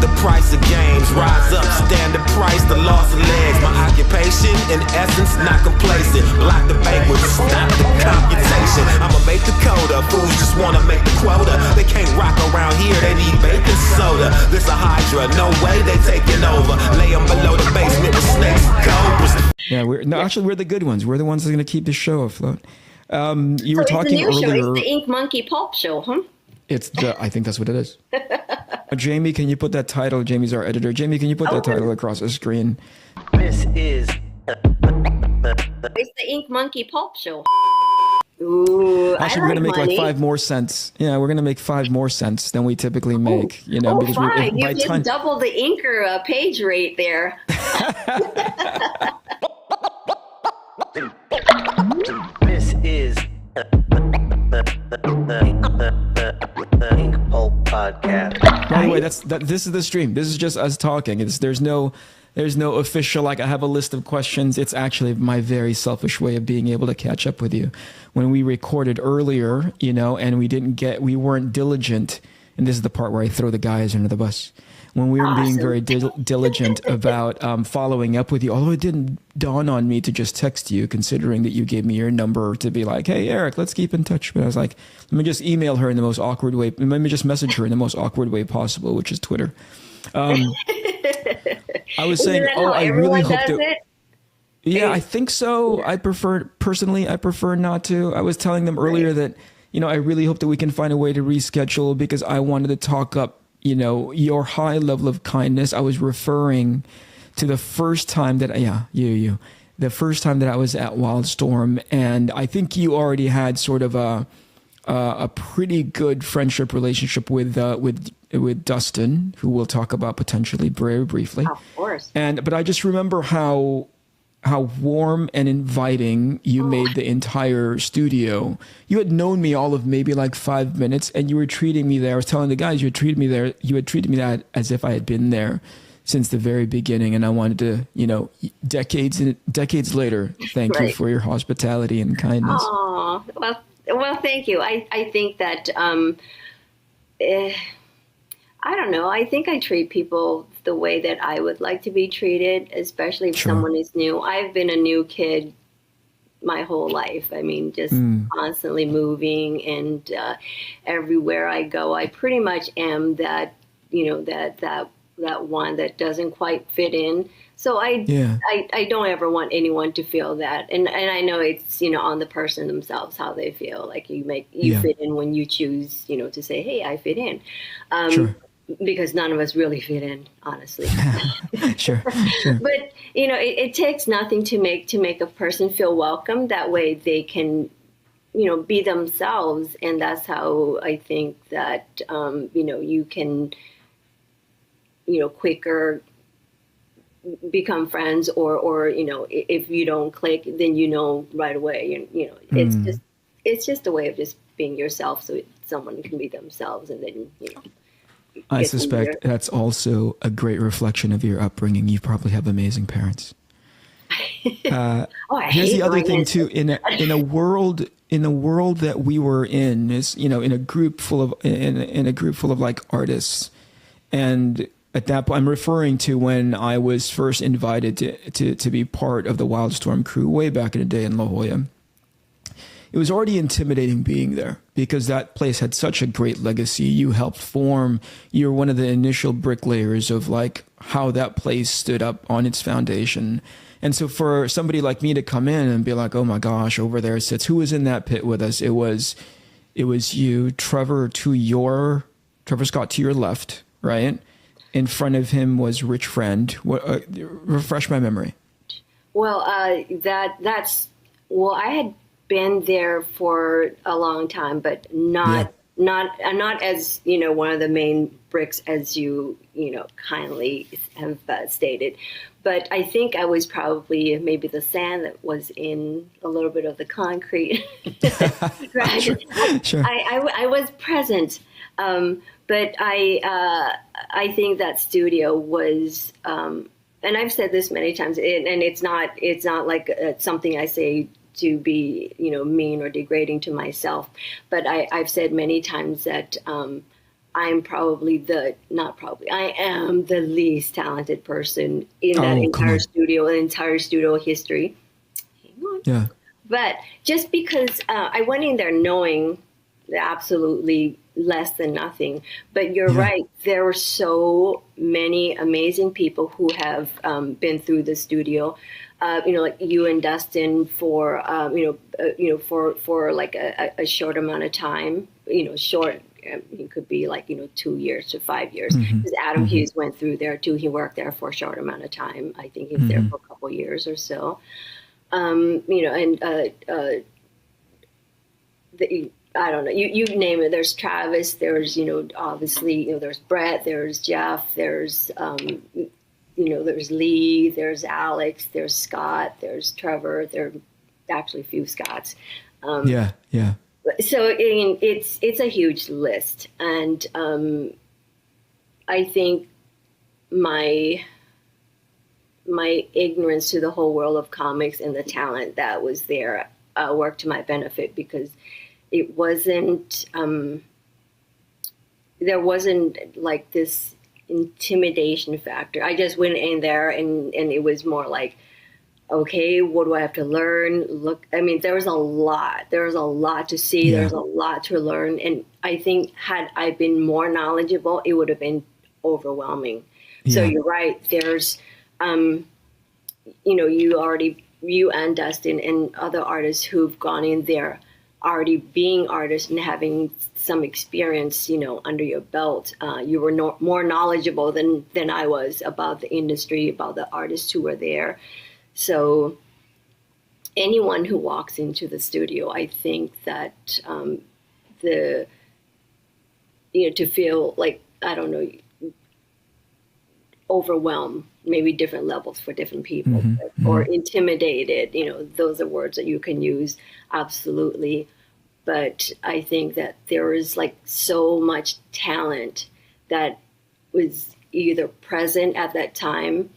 the price of games. Rise up, stand the price, the loss of legs. My occupation, in essence, not complacent. Block the banquet, stop the computation. I'ma make the coda, fools just wanna make the quota. They can't rock around here, they need baking soda. This a hydra, no way they taking over. Lay them below the basement with snakes and cobras. Yeah, we're the good ones. We're the ones that are going to keep the show afloat. You were talking earlier. Show. It's the Ink Monkey Pulp show, huh? I think that's what it is. Jamie, can you put that title? Jamie's our editor. Jamie, can you put that title across the screen? This is it's the Ink Monkey Pulp show. Ooh, actually, we're gonna make like 5 more cents. Yeah, we're gonna make 5 more cents than we typically make. Because 5. You just double the inker page rate there. This is the Inkpulp podcast. By the way, this is the stream. This is just us talking. There's no official, like I have a list of questions. It's actually my very selfish way of being able to catch up with you. When we recorded earlier, and we weren't diligent. And this is the part where I throw the guys under the bus. When we were being very diligent about following up with you, although it didn't dawn on me to just text you, considering that you gave me your number to be like, hey, Eric, let's keep in touch. But I was like, let me just email her in the most awkward way. Let me just message her in the most awkward way possible, which is Twitter. I was saying, I really hope that. Yeah, I think so. I prefer not to. I was telling them earlier that, I really hope that we can find a way to reschedule because I wanted to talk up your high level of kindness. I was referring to the first time that, the first time that I was at Wildstorm, and I think you already had sort of a pretty good friendship relationship with Dustin, who we'll talk about potentially very briefly. Of course. But I just remember how warm and inviting you made the entire studio. You had known me all of maybe like 5 minutes, and you were treating me there. I was telling the guys you had treated me that as if I had been there since the very beginning. And I wanted to, decades later, thank you for your hospitality and kindness. Oh, well, thank you. I think that, I don't know. I think I treat people the way that I would like to be treated, especially if someone is new. I've been a new kid my whole life. I mean, just constantly moving, and everywhere I go, I pretty much am that, that one that doesn't quite fit in. So I don't ever want anyone to feel that. And I know it's, on the person themselves, how they feel. Like you fit in when you choose, to say, hey, I fit in. Because none of us really fit in, honestly. Sure. But, it takes nothing to make a person feel welcome. That way they can, be themselves. And that's how I think that, you can, quicker become friends, or if you don't click, then right away. It's just a way of just being yourself, so someone can be themselves, and then I suspect that's also a great reflection of your upbringing. You probably have amazing parents. Here's the other thing too. In a world that we were in, in a group full of like artists, and at that point, I'm referring to when I was first invited to be part of the Wildstorm crew way back in the day in La Jolla. It was already intimidating being there because that place had such a great legacy. You helped form. You're one of the initial bricklayers of like how that place stood up on its foundation. And so for somebody like me to come in and be like, oh my gosh, over there sits, who was in that pit with us? It was you, Trevor Scott to your left, right? In front of him was Rich Friend. Refresh my memory. Well, I had been there for a long time, but not as one of the main bricks as you kindly have stated. But I think I was probably maybe the sand that was in a little bit of the concrete. Right? Sure. I was present, but I think that studio was. And I've said this many times, and it's not like something I say to be, mean or degrading to myself. But I've said many times that I'm I am the least talented person in that entire studio history. Hang on. Yeah. But just because I went in there knowing absolutely less than nothing, but you're right. There were so many amazing people who have been through the studio. Like you and Dustin for for like a short amount of time. Short. It could be like 2 years to 5 years. Because Adam Hughes went through there too. He worked there for a short amount of time. I think he's there for a couple years or so. I don't know. You name it. There's Travis. There's obviously there's Brett. There's Jeff. There's there's Lee. There's Alex. There's Scott. There's Trevor. There are actually a few Scotts. Yeah. So it's a huge list, and I think my ignorance to the whole world of comics and the talent that was there worked to my benefit, because it wasn't there wasn't like this intimidation factor. I just went in there and it was more like, okay, what do I have to learn? Look, I mean, there was a lot to see. There's a lot to learn. And I think had I been more knowledgeable, it would have been overwhelming. Yeah. So you're right. There's, you and Dustin and other artists who've gone in there already being artists and having some experience, under your belt. You were more knowledgeable than I was about the industry, about the artists who were there. So anyone who walks into the studio, I think that to feel like, I don't know, overwhelmed, maybe different levels for different people, or intimidated, those are words that you can use. Absolutely. But I think that there is like so much talent that was either present at that time,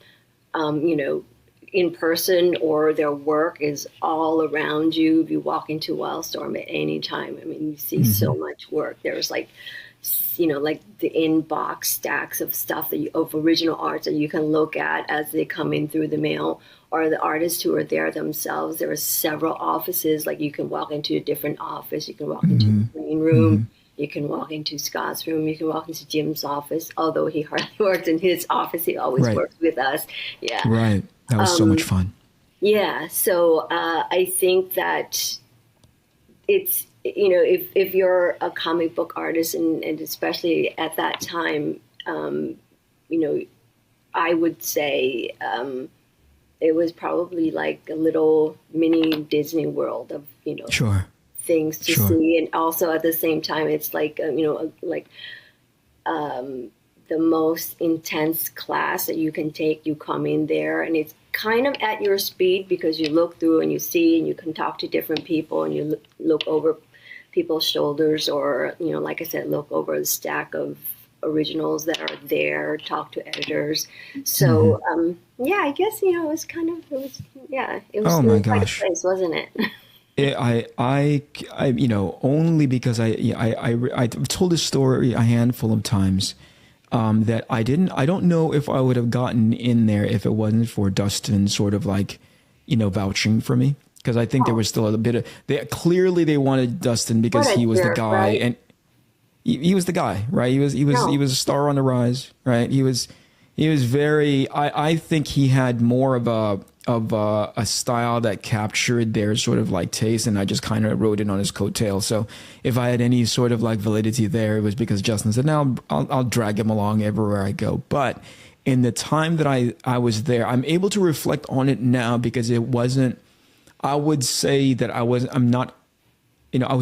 in person, or their work is all around you. If you walk into Wildstorm at any time, I mean, you see so much work. There's like, like the inbox stacks of stuff of original art that you can look at as they come in through the mail, or the artists who are there themselves. There are several offices, like you can walk into a different office. You can walk into the green room. You can walk into Scott's room. You can walk into Jim's office. Although he hardly works in his office, he always works with us. Yeah. Right. That was so much fun. Yeah. So I think that it's, if you're a comic book artist, and especially at that time, I would say it was probably like a little mini Disney World of, things to see. And also at the same time, it's like, the most intense class that you can take. You come in there and it's kind of at your speed, because you look through and you see, and you can talk to different people, and you look over people's shoulders, or, like I said, look over the stack of originals that are there, talk to editors. So, I guess, it was oh my gosh, quite a place, wasn't it? Only because I've told this story a handful of times, that I don't know if I would have gotten in there if it wasn't for Dustin sort of like, vouching for me. Because I think there was still a bit of, they wanted Dustin because he was the guy, right? And he was the guy, right? He was a star on the rise, right? He was very, I think he had more of a style that captured their sort of like taste, and I just kind of rode it on his coattail. So if I had any sort of like validity there, it was because Justin said, "Now I'll drag him along everywhere I go." But in the time that I was there, I'm able to reflect on it now, because it wasn't. I would say that I was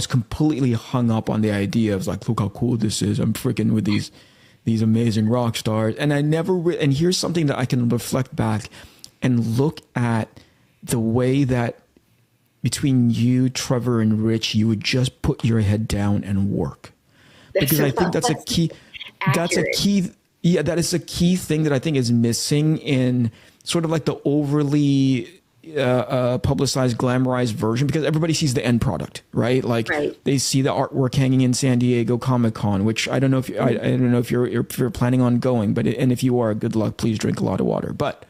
completely hung up on the idea of like, look how cool this is. I'm freaking with these amazing rock stars. And I never, and here's something that I can reflect back and look at the way that between you, Trevor, and Rich, you would just put your head down and work. Because I think that's a key, that is a key thing that I think is missing in sort of like the overly, publicized, glamorized version, because everybody sees the end product, right? Like Right. they see the artwork hanging in San Diego Comic-Con, which I don't know if I don't know if you're planning on going, but and if you are, good luck. Please drink a lot of water. But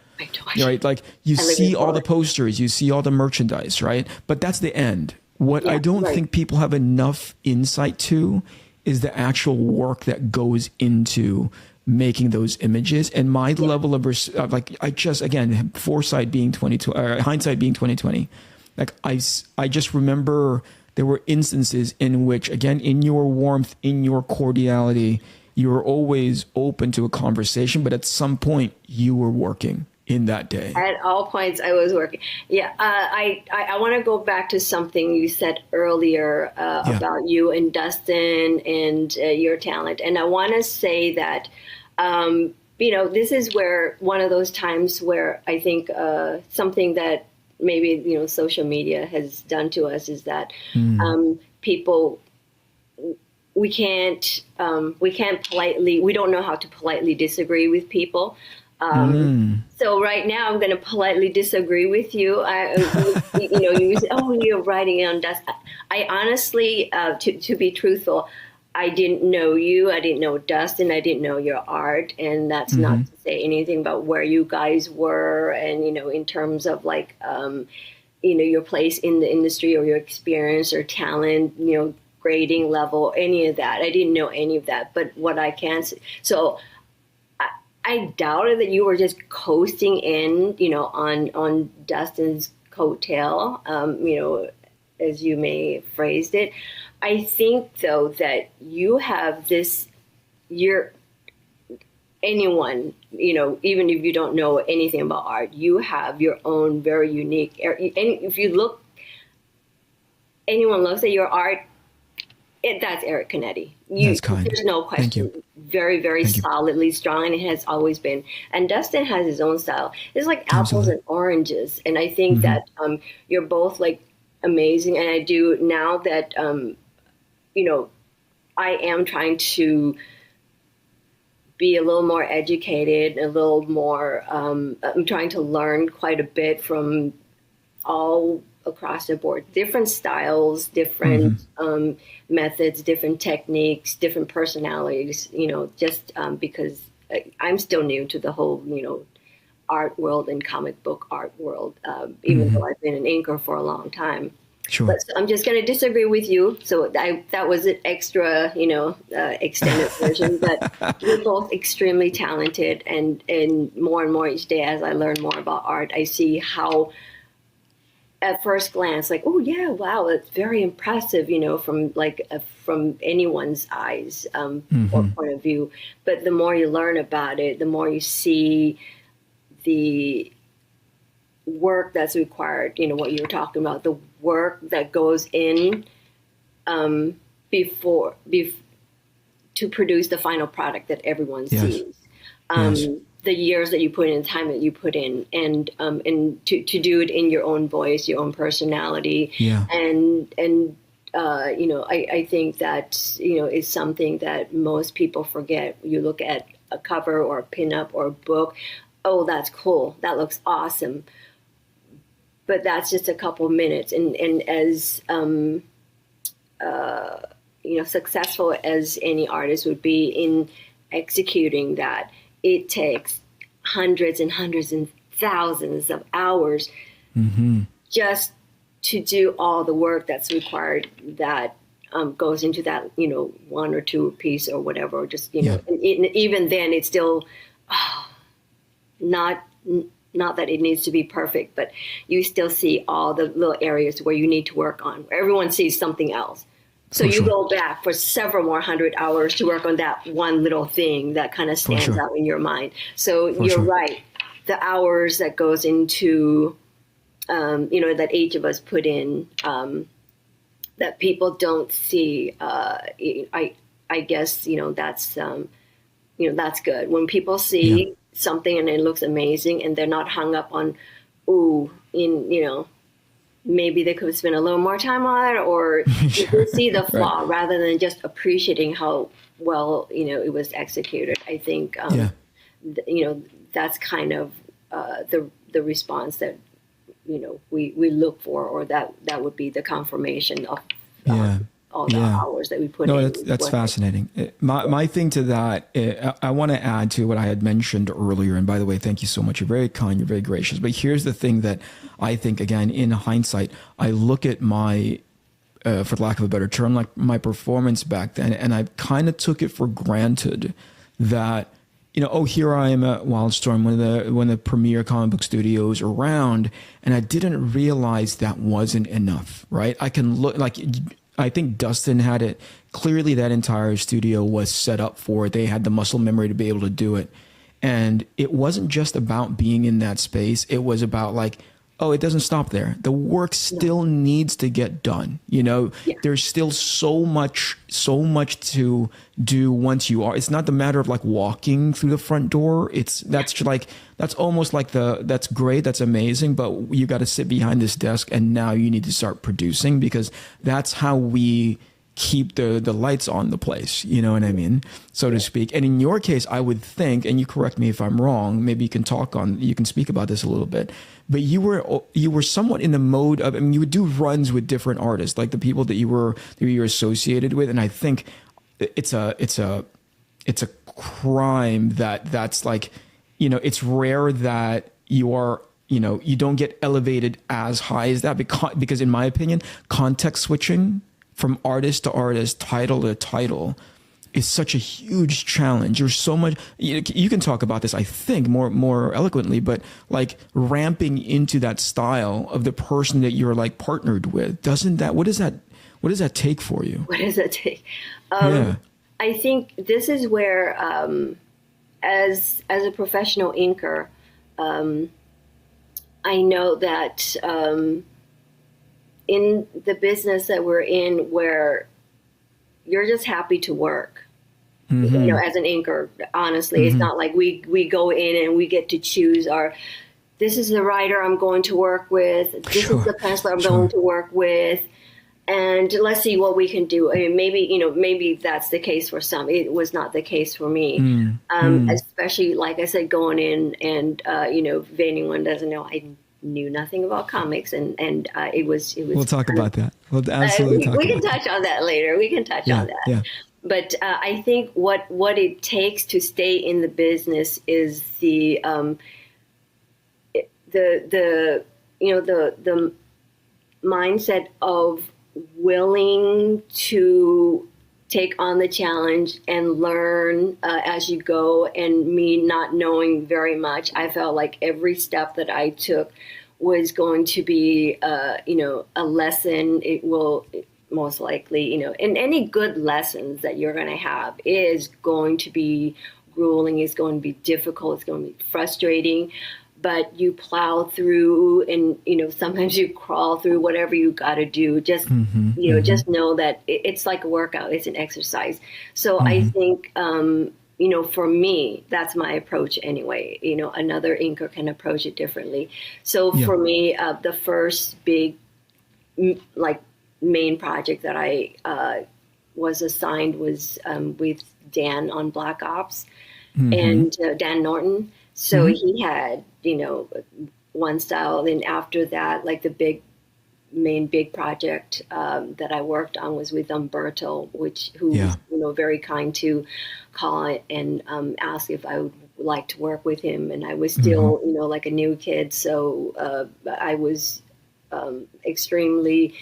right, like you see all the posters, you see all the merchandise, right? But that's the end. What I don't think people have enough insight to is the actual work that goes into making those images. And my level of like, I just, again, foresight being 2020, hindsight being 2020. Like I just remember there were instances in which, again, in your warmth, in your cordiality, you were always open to a conversation, but at some point you were working in that day. At all points I was working. Yeah. I want to go back to something you said earlier about you and Dustin and your talent. And I want to say that, this is where one of those times where I think something that maybe, social media has done to us is that people, we don't know how to politely disagree with people. So right now I'm going to politely disagree with you. You say, oh, you're writing on dust. I honestly, to be truthful, I didn't know you. I didn't know Dustin. I didn't know your art. And that's not to say anything about where you guys were. And, in terms of like, your place in the industry or your experience or talent, grading level, any of that. I didn't know any of that. But what I can say, so I doubted that you were just coasting in, on Dustin's coattail, as you may have phrased it. I think, though, that you have anyone, even if you don't know anything about art, you have your own very unique, and if you look, anyone looks at your art, that's Eric Canete. That's kind. There's no question. Thank you. Very, very solidly strong, and it has always been. And Dustin has his own style. It's like apples and oranges. And I think that you're both like amazing. And I do now that, I am trying to be a little more educated, a little more, I'm trying to learn quite a bit from all across the board, different styles, different methods, different techniques, different personalities, just because I'm still new to the whole, art world and comic book art world, even though I've been an inker for a long time. Sure. But I'm just going to disagree with you. So that was an extra, extended version. But you're both extremely talented, and more each day as I learn more about art, I see how, at first glance, like, oh yeah, wow, that's very impressive, from anyone's eyes or point of view. But the more you learn about it, the more you see the work that's required. What you were talking about, the work that goes in before to produce the final product that everyone sees. The years that you put in, the time that you put in, and to do it in your own voice, your own personality. I think that, is something that most people forget. You look at a cover or a pinup or a book. Oh, that's cool. That looks awesome. But that's just a couple minutes. And as, successful as any artist would be in executing that, it takes hundreds and hundreds and thousands of hours just to do all the work that's required that goes into that, one or two piece or whatever, or just, and even then it's still not that it needs to be perfect, but you still see all the little areas where you need to work on. Everyone sees something else. So you go back for several more hundred hours to work on that one little thing that kind of stands out in your mind. So you're right. The hours that goes into, that each of us put in, that people don't see. I guess, that's good. When people see something and it looks amazing and they're not hung up on, maybe they could spend a little more time on it, or you could see the flaw rather than just appreciating how well, it was executed. I think, that's kind of the response that we look for, or that would be the confirmation of all the hours that we put in. No, that's fascinating. My thing to that, I want to add to what I had mentioned earlier. And by the way, thank you so much. You're very kind. You're very gracious. But here's the thing that I think, again, in hindsight, I look at my, for lack of a better term, like my performance back then, and I kind of took it for granted that, here I am at Wildstorm, one of the premier comic book studios around, and I didn't realize that wasn't enough, right? I can look like, I think Dustin had it. Clearly that entire studio was set up for it. They had the muscle memory to be able to do it. And it wasn't just about being in that space. It was about like, oh, it doesn't stop there. The work still needs to get done. There's still so much to do once you are. It's not the matter of like walking through the front door. That's almost like that's great. That's amazing. But you got to sit behind this desk and now you need to start producing, because that's how we keep the lights on the place. You know what I mean? So to speak. And in your case, I would think, and you correct me if I'm wrong, maybe you can speak about this a little bit, but you were somewhat in the mode of, you would do runs with different artists, like the people that you were associated with. And I think it's a crime that's like, it's rare that you are, you don't get elevated as high as that, because in my opinion, context switching from artist to artist, title to title, is such a huge challenge. There's so much, you can talk about this, I think, more eloquently, but like ramping into that style of the person that you're like partnered with, what does that take for you? What does that take? I think this is where, as a professional inker, I know that, in the business that we're in, where you're just happy to work, as an inker, honestly, it's not like we go in and we get to choose this is the writer I'm going to work with. This is the penciler I'm going to work with. And let's see what we can do. I mean, maybe that's the case for some. It was not the case for me. Especially, like I said, going in and, if anyone doesn't know, I knew nothing about comics, and it was. We'll talk about that. We'll absolutely we can touch on that later. We can touch on that. Yeah. But I think what it takes to stay in the business is the mindset of willing to take on the challenge and learn as you go. And me not knowing very much, I felt like every step that I took was going to be, a lesson. It will most likely, and any good lessons that you're going to have is going to be grueling, is going to be difficult, it's going to be frustrating. But you plow through, and sometimes you crawl through whatever you got to do. Just just know that it's like a workout. It's an exercise. So I think for me, that's my approach anyway. Another inker can approach it differently. So for me, the first big main project that I was assigned was with Dan on Black Ops, and Dan Norton. So he had, one style. Then after that, like the main big project that I worked on was with Umberto, who was, very kind to call and ask if I would like to work with him. And I was still, like a new kid. So I was extremely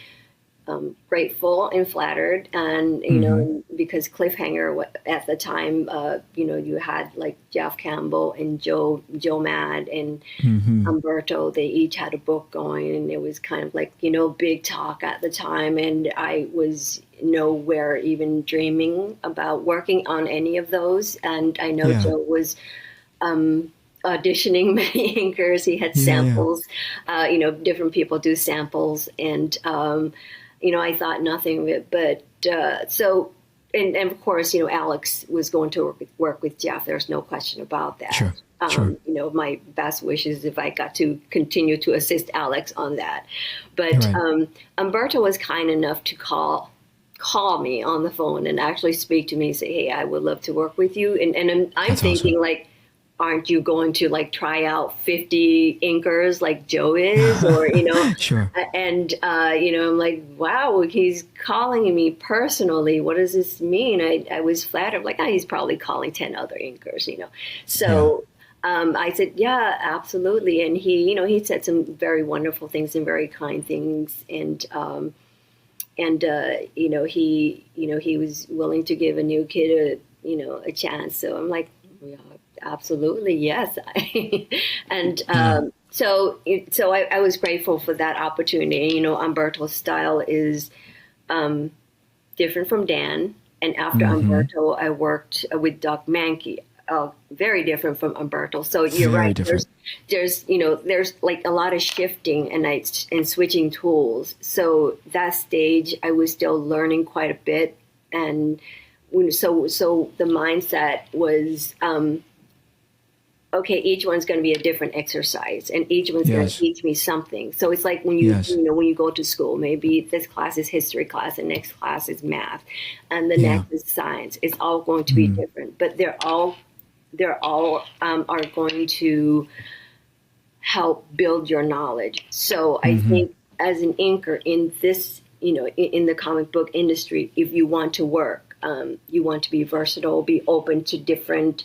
grateful and flattered, and because Cliffhanger at the time, you had like Jeff Campbell and Joe Mad and Umberto. They each had a book going, and it was kind of like big talk at the time. And I was nowhere even dreaming about working on any of those. And I know Joe was auditioning many inkers. He had samples. Different people do samples, and I thought nothing of it, but and of course, Alex was going to work with Jeff. There's no question about that. Sure. My best wishes if I got to continue to assist Alex on that. But Umberto was kind enough to call me on the phone and actually speak to me and say, "Hey, I would love to work with you." And I'm thinking awesome. Like, aren't you going to like try out 50 inkers like Joe is, or, you know, Sure. And, you know, I'm like, wow, he's calling me personally. What does this mean? I was flattered, like, oh, he's probably calling 10 other inkers, you know? So, I said, yeah, absolutely. And he, you know, he said some very wonderful things and very kind things. And, you know, he was willing to give a new kid a chance. So I'm like, yeah, absolutely, yes. And so I was grateful for that opportunity. You know, Umberto's style is different from Dan. And after Umberto, I worked with Doug Mankey. Very different from Umberto. So you're Very right. different. There's like a lot of shifting and switching tools. So that stage, I was still learning quite a bit. And so the mindset was, okay, each one's going to be a different exercise, and each one's going to teach me something. So it's like when you when you go to school, maybe this class is history class, and next class is math, and the next is science. It's all going to be different, but they're all are going to help build your knowledge. So I think as an inker in this, you know, in the comic book industry, if you want to work, you want to be versatile, be open to different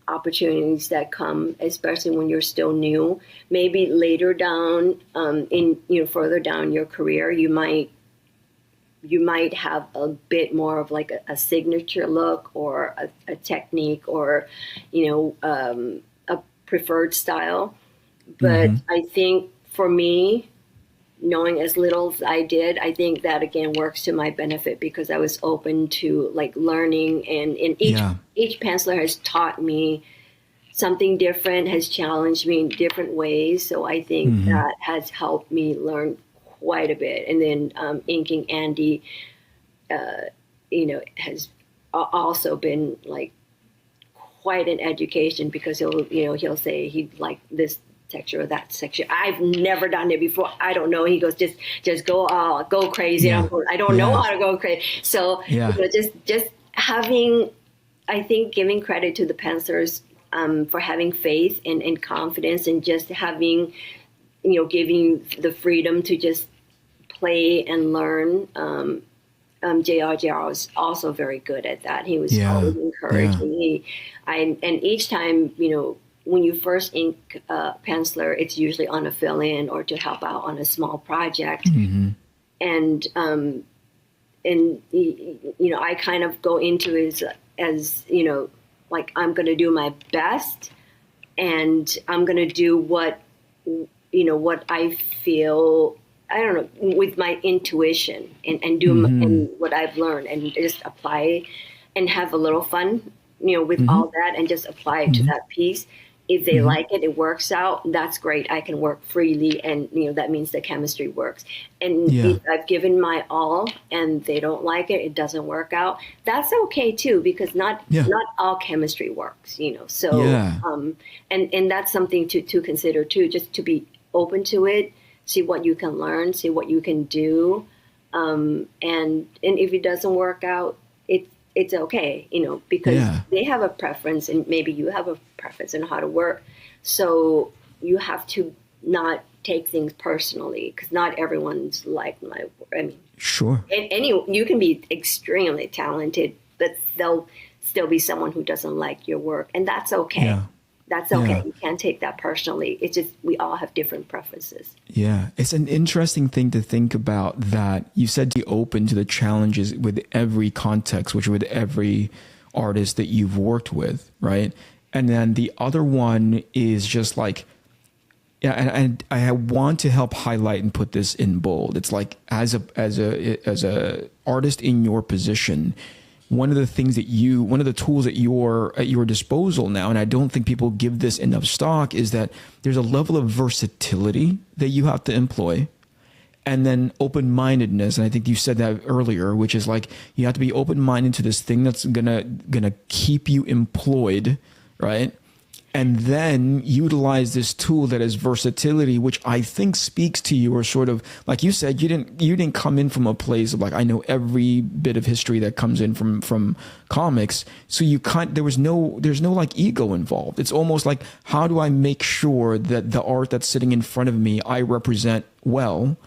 opportunities that come, especially when you're still new. Maybe later down, further down your career, you might have a bit more of like a signature look or a technique or, you know, a preferred style. But I think for me, knowing as little as I did, I think that again works to my benefit because I was open to like learning, and each penciler has taught me something different, has challenged me in different ways. So I think that has helped me learn quite a bit. And then inking Andy, you know, has also been like quite an education because he'll say he'd like this texture or that texture. I've never done it before. I don't know. He goes, just go crazy. I don't know how to go crazy. So you know, just having, I think, giving credit to the pencilers for having faith and confidence, and just having, you know, giving you the freedom to just play and learn. JR was also very good at that. He was always encouraging me. And each time, you know, when you first ink a penciler, it's usually on a fill-in or to help out on a small project. And you know, I kind of go into it as you know, like I'm going to do my best, and I'm going to do what I feel, I don't know, with my intuition and do and what I've learned, and just apply and have a little fun, you know, with all that, and just apply it to that piece. If they like it, it works out, that's great. I can work freely, and you know, that means the chemistry works. And if I've given my all and they don't like it, it doesn't work out, that's okay too, because not all chemistry works, you know. So and that's something to consider too, just to be open to it, see what you can learn, see what you can do, and if it doesn't work out, it's okay, you know, because they have a preference and maybe you have a preference on how to work. So you have to not take things personally, because not everyone's like my work. I mean, sure. And you can be extremely talented, but there'll still be someone who doesn't like your work, and that's okay. Yeah. That's okay. You can't take that personally. It's just we all have different preferences. Yeah. It's an interesting thing to think about, that you said to be open to the challenges with every context, which with every artist that you've worked with, right? And then the other one is just like, and I want to help highlight and put this in bold. It's like as a artist in your position, one of the tools at your disposal now, and I don't think people give this enough stock, is that there's a level of versatility that you have to employ, and then open-mindedness. And I think you said that earlier, which is like, you have to be open-minded to this thing that's gonna keep you employed, right? and then utilize this tool that is versatility, which I think speaks to you, or sort of, like you said, you didn't come in from a place of like, I know every bit of history that comes in from comics. So there's no like ego involved. It's almost like, how do I make sure that the art that's sitting in front of me, I represent well,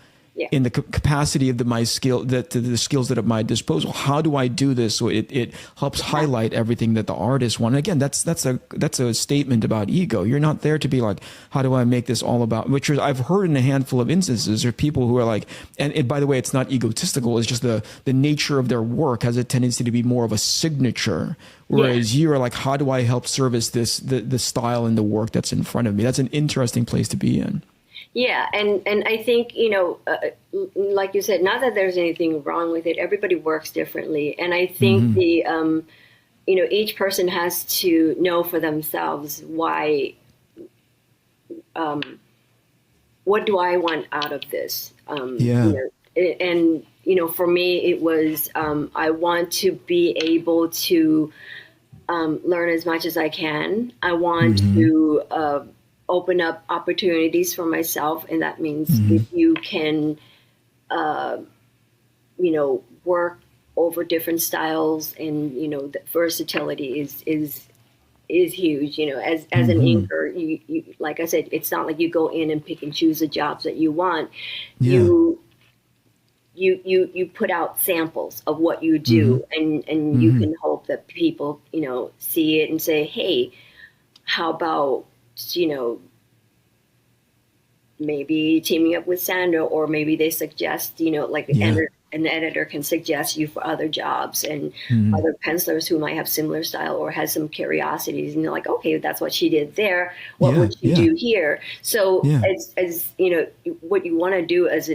in the capacity of my skill, the skills that are at my disposal? How do I do this so it helps highlight everything that the artist wants? Again, that's a statement about ego. You're not there to be like, how do I make this all about? Which I've heard in a handful of instances, there are people who are like, and by the way, it's not egotistical. It's just the nature of their work has a tendency to be more of a signature. Whereas you are like, how do I help service the style and the work that's in front of me? That's an interesting place to be in. Yeah, and I think, like you said, not that there's anything wrong with it. Everybody works differently. And I think each person has to know for themselves why, what do I want out of this? And for me, it was, I want to be able to learn as much as I can. I want to open up opportunities for myself. And that means if you can, work over different styles, and, the versatility is huge. As an inker, you, like I said, it's not like you go in and pick and choose the jobs that you want. You put out samples of what you do, and you can hope that people, see it and say, hey, how about, maybe teaming up with Sandra, or maybe they suggest, an editor can suggest you for other jobs, and other pencilers who might have similar style or has some curiosities, and they're like, okay, that's what she did there. What would she do here? So as what you want to do as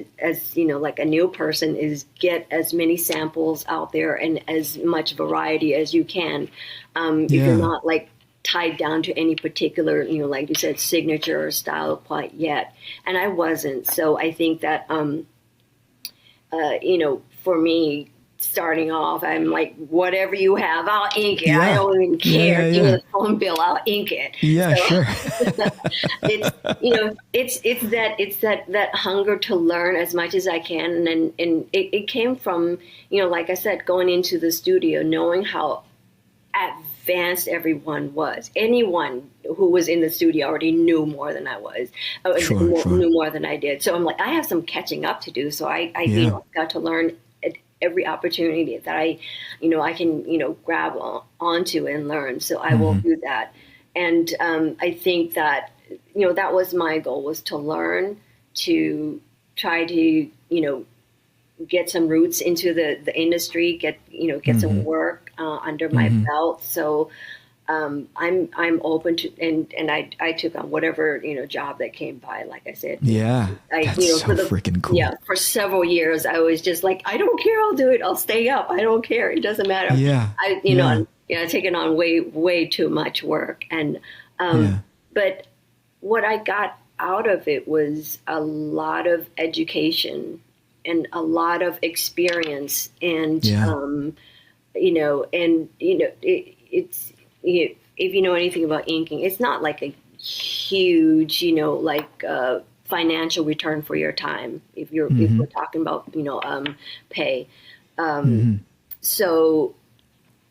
like a new person is get as many samples out there and as much variety as you can. If you're not like tied down to any particular, like you said, signature or style quite yet. And I wasn't. So I think that, for me, starting off, I'm like, whatever you have, I'll ink it. I don't even care. Give me the phone bill, I'll ink it. Yeah, so, sure. it's that hunger to learn as much as I can. And it came from, like I said, going into the studio, knowing how advanced everyone was. Anyone who was in the studio already knew more than I was, knew more than I did. So I'm like, I have some catching up to do. So I got to learn at every opportunity that I can, grab onto and learn. So I will do that. And I think that, that was my goal, was to learn, to try to, get some roots into the industry, get some work under my belt. So I'm open to, and I took on whatever, job that came by, like I said. Yeah. That's so freaking cool. Yeah. For several years, I was just like, I don't care. I'll do it. I'll stay up. I don't care. It doesn't matter. Yeah. I've taken on way too much work. And, but what I got out of it was a lot of education and a lot of experience, and it's if you know anything about inking, it's not like a huge financial return for your time if we're talking about pay. So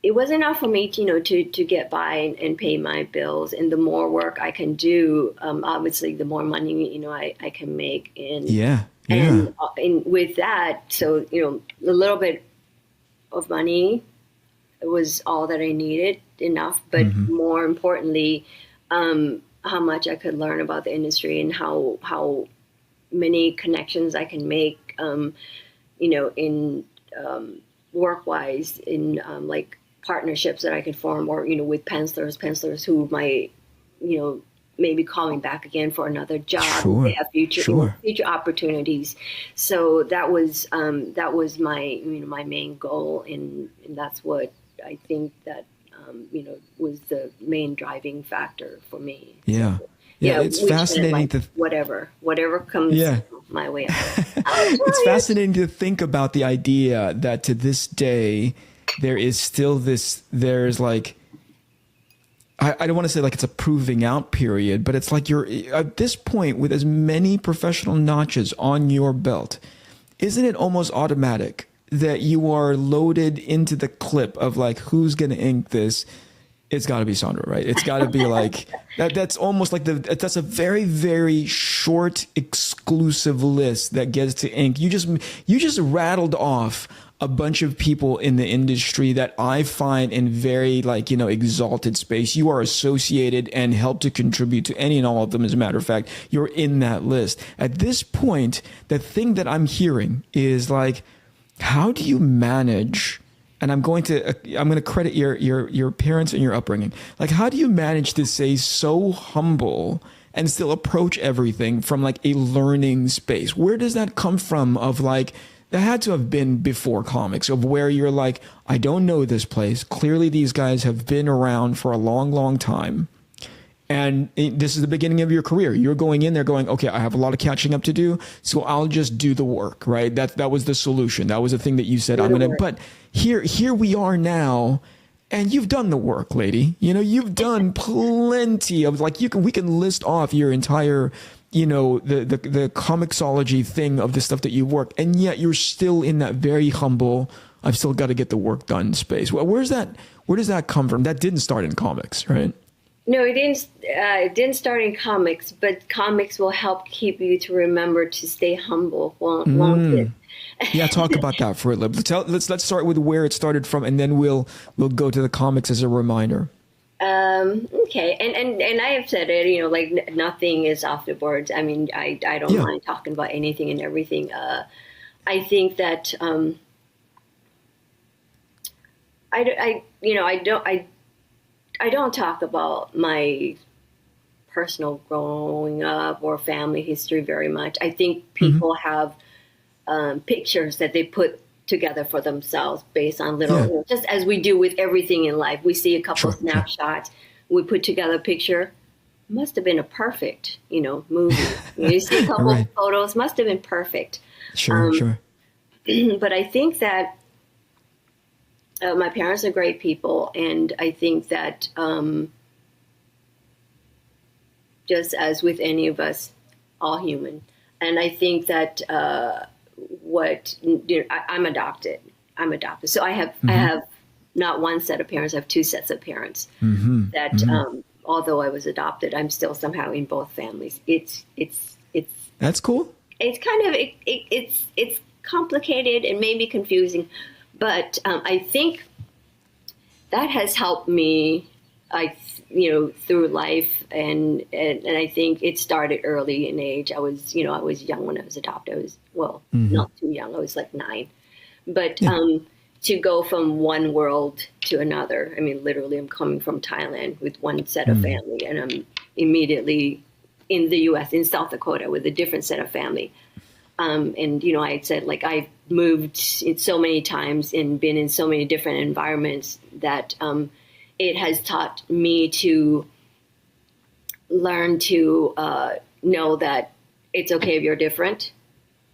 it was enough for me to get by and pay my bills, and the more work I can do, obviously the more money I can make. And with that, so, a little bit of money was all that I needed, enough, but more importantly, how much I could learn about the industry and how many connections I can make, in work-wise, in like partnerships that I could form, or, with pencilers who might, maybe call me back again for another job. Sure. They have future opportunities. So that was my my main goal, and that's what I think that was the main driving factor for me. Yeah. So, it's fascinating to whatever comes my way. It's fascinating to think about the idea that to this day there is still there's like I don't want to say like it's a proving out period, but it's like you're at this point with as many professional notches on your belt, isn't it almost automatic that you are loaded into the clip of like, who's going to ink this? It's got to be Sandra, right? It's got to be like that. That's almost like that's a very, very short, exclusive list that gets to ink. You just rattled off a bunch of people in the industry that I find in very like, exalted space. You are associated and help to contribute to any and all of them. As a matter of fact, you're in that list. At this point, the thing that I'm hearing is like, how do you manage? And I'm going to credit your parents and your upbringing. Like, how do you manage to stay so humble and still approach everything from like a learning space? Where does that come from? Of like, that had to have been before comics, of where you're like, I don't know this place. Clearly, these guys have been around for a long, long time. And this is the beginning of your career. You're going in there going, okay, I have a lot of catching up to do, so I'll just do the work, right? That was the solution. That was the thing that you said, I'm going to, but here we are now, and you've done the work, lady. You've done plenty of, like, we can list off your entire, the comicsology thing of the stuff that you work, and yet you're still in that very humble, I've still got to get the work done space. Where does that come from? That didn't start in comics, right? No, it didn't. It didn't start in comics, but comics will help keep you to remember to stay humble, won't it? Yeah, talk about that for a little. Let's start with where it started from, and then we'll go to the comics as a reminder. Okay, and I have said it. Like nothing is off the boards. I mean, I don't mind talking about anything and everything. I think that I don't talk about my personal growing up or family history very much. I think people have pictures that they put together for themselves based on little, just as we do with everything in life. We see a couple of snapshots, we put together a picture. Must have been a perfect, movie. You see a couple of photos, must have been perfect. Sure. But I think that my parents are great people, and I think that just as with any of us, all human. And I think that I'm adopted. So I have not one set of parents. I have two sets of parents. Although I was adopted, I'm still somehow in both families. It's that's cool. It's kind of it's complicated and maybe confusing. But I think that has helped me, through life, and I think it started early in age. I was young when I was adopted. I was not too young. I was like 9, but to go from one world to another. I mean, literally, I'm coming from Thailand with one set of family, and I'm immediately in the U.S. in South Dakota with a different set of family. And I had said, like, I've moved in so many times and been in so many different environments that it has taught me to learn to know that it's okay if you're different.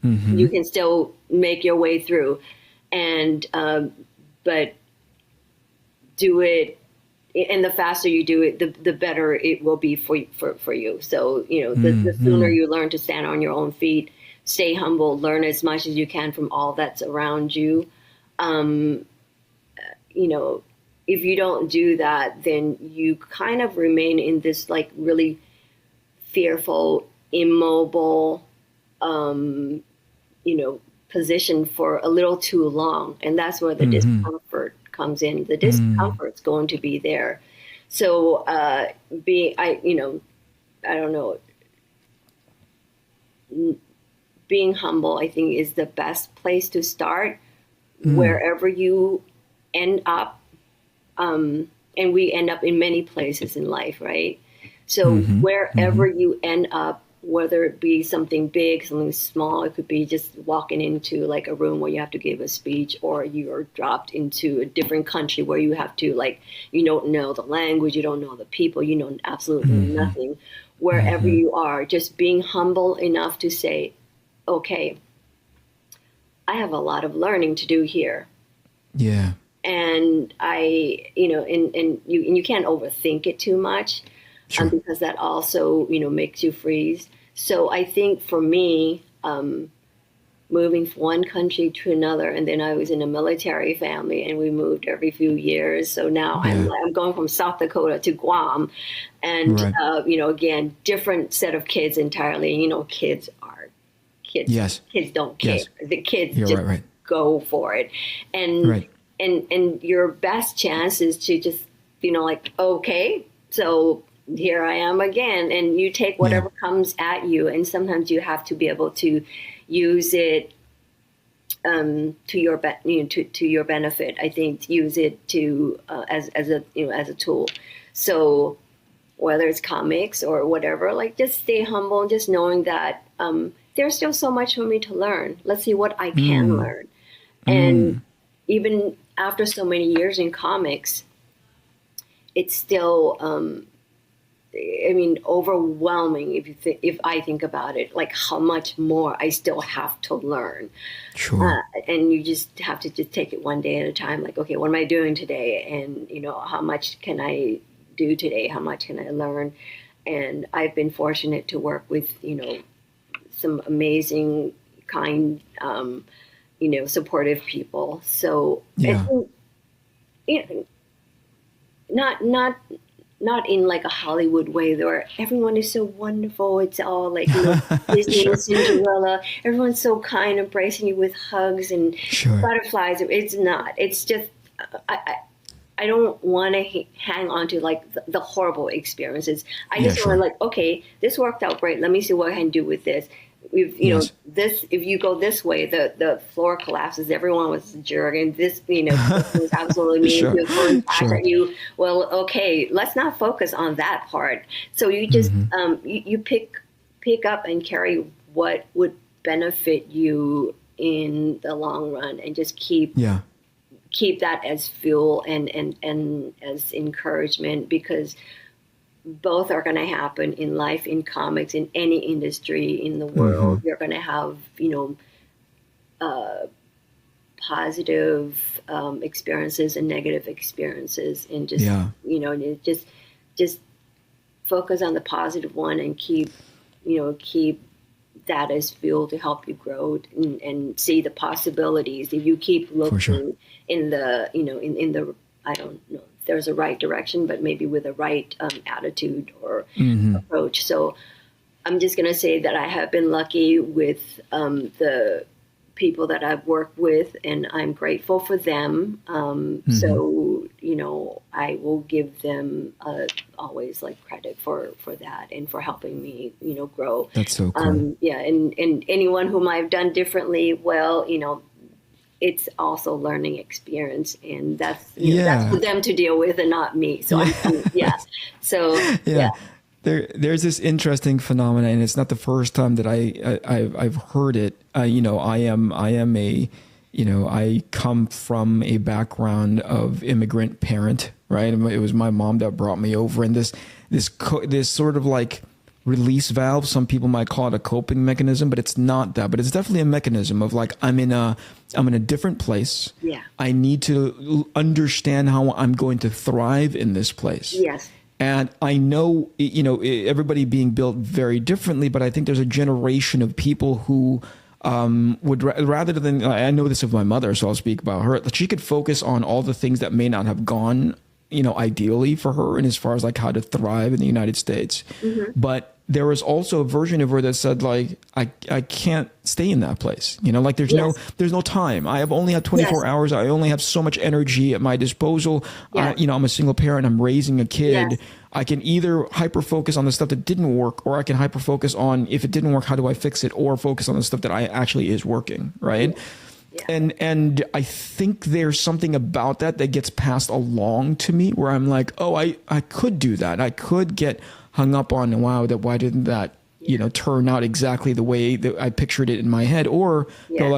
You can still make your way through, and but do it. And the faster you do it, the better it will be for you. So the sooner you learn to stand on your own feet. Stay humble, learn as much as you can from all that's around you. If you don't do that, then you kind of remain in this like really fearful, immobile, position for a little too long. And that's where the discomfort comes in. The discomfort's going to be there. So I don't know. Being humble, I think, is the best place to start wherever you end up. And we end up in many places in life, right? So wherever you end up, whether it be something big, something small, it could be just walking into like a room where you have to give a speech, or you're dropped into a different country where you have to, like, you don't know the language, you don't know the people, you know absolutely nothing. Wherever you are, just being humble enough to say, okay, I have a lot of learning to do here. Yeah. and you can't overthink it too much, because that also, makes you freeze. So I think for me, moving from one country to another, and then I was in a military family, and we moved every few years. So now I'm going from South Dakota to Guam, and again, different set of kids entirely. Kids are kids. Yes. Kids don't care. Yes. The kids You're just right. go for it, and and your best chance is to just okay, so here I am again, and you take whatever comes at you, and sometimes you have to be able to use it to your benefit. I think use it to as a tool. So whether it's comics or whatever, just stay humble, just knowing that there's still so much for me to learn. Let's see what I can learn. And even after so many years in comics, it's still overwhelming if I think about it, how much more I still have to learn. Sure. And you just have to just take it one day at a time. Okay, what am I doing today? And, how much can I do today? How much can I learn? And I've been fortunate to work with, some amazing, kind, supportive people. So I think, not in a Hollywood way where everyone is so wonderful. It's all Disney and Cinderella. Everyone's so kind, embracing you with hugs and butterflies. It's not. It's just I don't want to hang on to the horrible experiences. I just want to okay, this worked out great. Let me see what I can do with this. This, if you go this way, the floor collapses. Everyone was a jerk, and this, this was absolutely mean. At you. Well, okay, let's not focus on that part. So you just you pick up and carry what would benefit you in the long run, and just keep that as fuel and as encouragement, because both are going to happen in life, in comics, in any industry in the world. You're going to have, positive experiences and negative experiences, and just, just focus on the positive one and keep that as fuel to help you grow and see the possibilities. If you keep looking in the, in the, I don't know, there's a right direction, but maybe with a right attitude or approach. So I'm just going to say that I have been lucky with the people that I've worked with, and I'm grateful for them. So, I will give them always credit for that and for helping me, grow. That's so cool. And anyone whom I've done differently, well, it's also learning experience, and that's that's for them to deal with and not me. So There's this interesting phenomenon, and it's not the first time that I've heard it. I come from a background of immigrant parent, right? It was my mom that brought me over, and this sort of release valve. Some people might call it a coping mechanism, but it's not that. But it's definitely a mechanism of I'm in a different place. Yeah. I need to understand how I'm going to thrive in this place. Yes. And I know, everybody being built very differently, but I think there's a generation of people who would rather than, I know this of my mother, so I'll speak about her. She could focus on all the things that may not have gone, ideally for her, and as far as how to thrive in the United States. But there was also a version of her that said I can't stay in that place. There's no time. I have only had 24 hours. I only have so much energy at my disposal. I'm a single parent. I'm raising a kid. Yes. I can either hyper focus on the stuff that didn't work, or I can hyper focus on, if it didn't work, how do I fix it, or focus on the stuff that I actually is working. Right. Yeah. And I think there's something about that gets passed along to me, where I'm I could do that. I could get hung up on, why didn't that, turn out exactly the way that I pictured it in my head? Or they're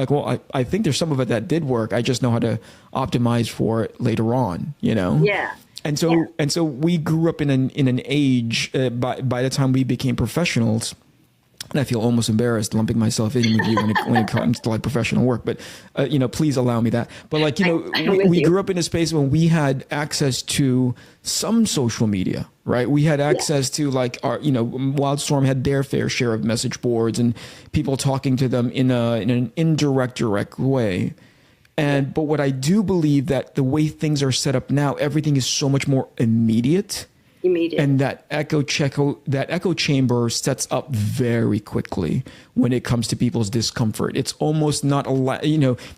I think there's some of it that did work. I just know how to optimize for it later on, Yeah. And so we grew up in an age, by the time we became professionals, and I feel almost embarrassed lumping myself in with you when it comes to like professional work, but please allow me that. But like, we grew up in a space when we had access to some social media, right? We had access to like our, Wildstorm had their fair share of message boards and people talking to them in an direct way. But what I do believe that the way things are set up now, everything is so much more immediate. And that echo chamber sets up very quickly when it comes to people's discomfort. It's almost not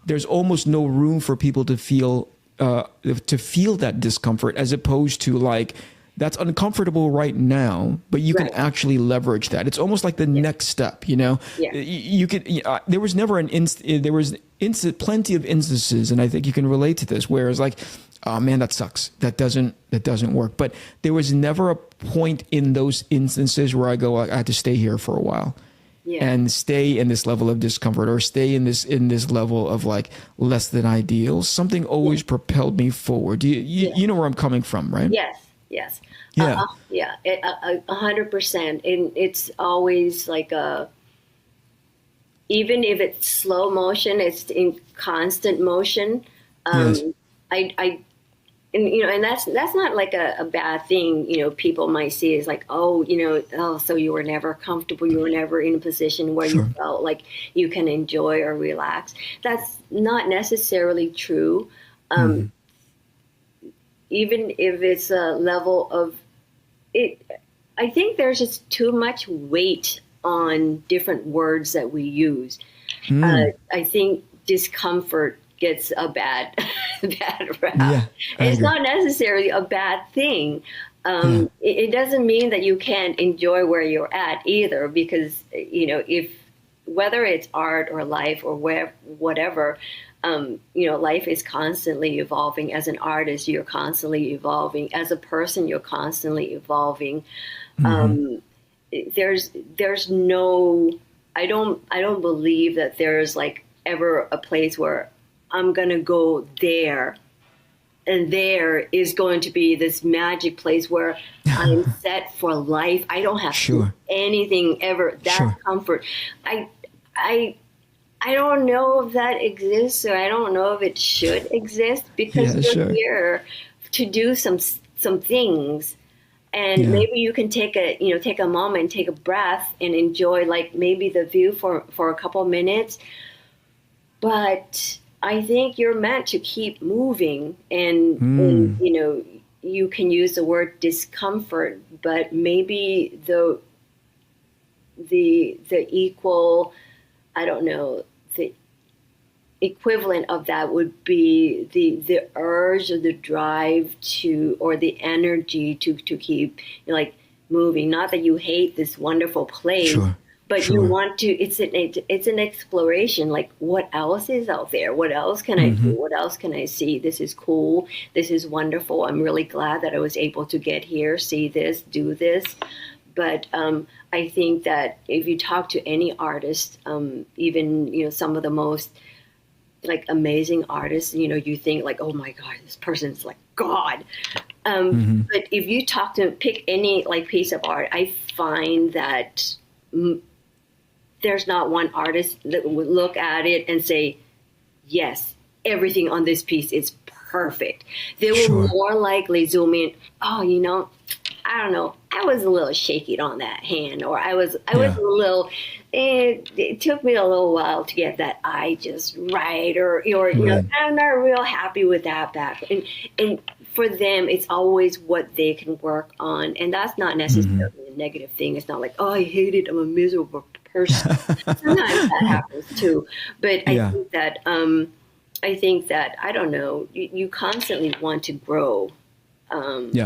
there's almost no room for people to feel that discomfort, as opposed to like, that's uncomfortable right now, but you can actually leverage that. It's almost like the next step, you could, there was never plenty of instances. And I think you can relate to this, where it's like, oh man, that sucks. That doesn't work. But there was never a point in those instances where I go, I had to stay here for a while and stay in this level of discomfort, or stay in this level of like less than ideal. Something always propelled me forward. You know where I'm coming from, right? Yes. Yeah. 100%. And it's always like even if it's slow motion, it's in constant motion. And that's not like a bad thing. People might see as like, so you were never comfortable. You were never in a position where you felt like you can enjoy or relax. That's not necessarily true. Even if it's a level of it, I think there's just too much weight on different words that we use. I think discomfort gets a bad rap. And it's not necessarily a bad thing. It doesn't mean that you can't enjoy where you're at either, because if whether it's art or life or whatever, life is constantly evolving. As an artist, you're constantly evolving. As a person, you're constantly evolving. There's no, I don't believe that there's like ever a place where I'm going to go there, and there is going to be this magic place where I'm set for life. I don't have to do anything ever. That comfort. I don't know if that exists, or I don't know if it should exist, because you're here to do some things, and maybe you can take a moment, take a breath, and enjoy like maybe the view for a couple of minutes. But I think you're meant to keep moving, and you can use the word discomfort, but maybe the equal, I don't know, the equivalent of that would be the urge or the drive to, or the energy to keep like moving. Not that you hate this wonderful place, but you want to. It's an exploration. Like, what else is out there? What else can I do? What else can I see? This is cool. This is wonderful. I'm really glad that I was able to get here, see this, do this. But I think that if you talk to any artist, even some of the most like amazing artists, you think like, oh my God, this person's like God. But if you talk to them, pick any like piece of art, I find that there's not one artist that would look at it and say, yes, everything on this piece is perfect. They will more likely zoom in. Oh, I don't know. I was a little shaky on that hand, or I was a little. It took me a little while to get that eye just right, or I'm not real happy with that back. And for them, it's always what they can work on, and that's not necessarily a negative thing. It's not like, oh, I hate it. I'm a miserable person. Sometimes that happens too. But I think that I don't know. You constantly want to grow. And